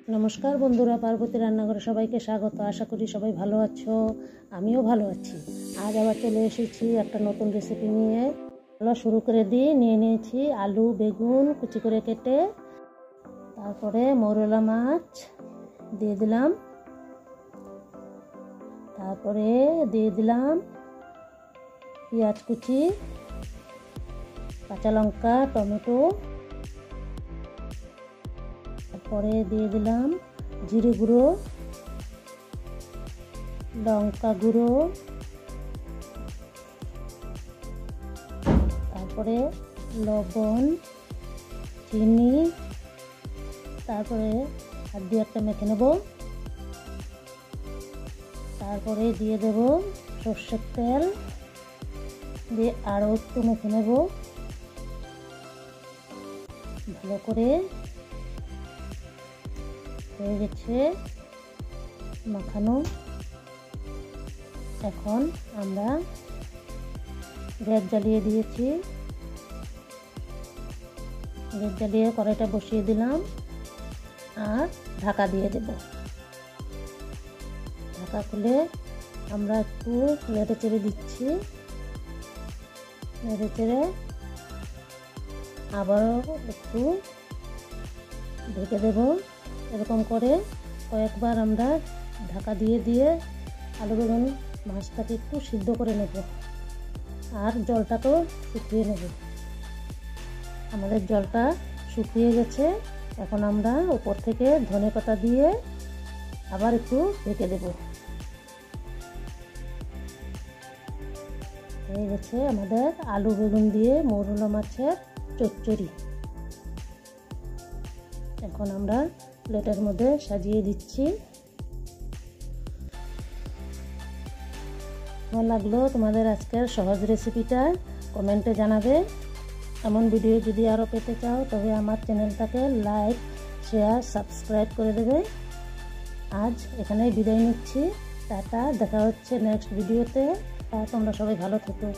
नमस्कार बंधुरा पार्वती रान्नाघरे सबाइके स्वागत। आशा करी सबाई भालो आछो, आमिओ भालो आछि। आज आबार चले एसेछि एकटा नतुन रेसिपि निये। चलो शुरू करे दिई। निये निয়েছি आलू बेगुन कुचि करे केटे, तारपरे मौरला माछ दिए दिलाम, तारपरे दिए दिलाम पेঁয়াজ कुचि, काँचा लंका, टमेटो, তারপরে দিয়ে দিলাম জিরে গুঁড়ো, লঙ্কা গুঁড়ো, তারপরে লবণ, চিনি, তারপরে হাত দিয়ে একটা মেখে নেব। তারপরে দিয়ে দেব সরষের তেল, দিয়ে আরও একটু মেখে নেব ভালো করে। হয়ে গেছে মাখানো। এখন আমরা গ্যাস জ্বালিয়ে দিয়েছি, গ্যাস জ্বালিয়ে কড়াইটা বসিয়ে দিলাম আর ঢাকা দিয়ে দেব। ঢাকা খুলে আমরা একটু নেড়ে চেড়ে দিচ্ছি, নেড়ে চেড়ে আবারও একটু ঢেকে দেব। এরকম করে কয়েকবার আমরা ঢাকা দিয়ে দিয়ে আলু বেগুন মাছটাকে একটু সিদ্ধ করে নেব আর জলটাকেও শুকিয়ে নেব। আমাদের জলটা শুকিয়ে গেছে। এখন আমরা উপর থেকে ধনেপাতা দিয়ে আবার একটু ঢেকে দেব। হয়ে গেছে আমাদের আলু বেগুন দিয়ে মৌরলা মাছের চচ্চড়ি। এখন আমরা প্লেটের মধ্যে সাজিয়ে দিচ্ছি। কেমন লাগলো তোমাদের আজকের সহজ রেসিপিটা কমেন্টে জানাবে। এমন ভিডিও যদি আরও পেতে চাও তবে আমার চ্যানেলটাকে লাইক, শেয়ার, সাবস্ক্রাইব করে দেবে। আজ এখানেই বিদায় নিচ্ছি। টাটা, দেখা হচ্ছে নেক্সট ভিডিওতে। তোমরা সবাই ভালো থেকো।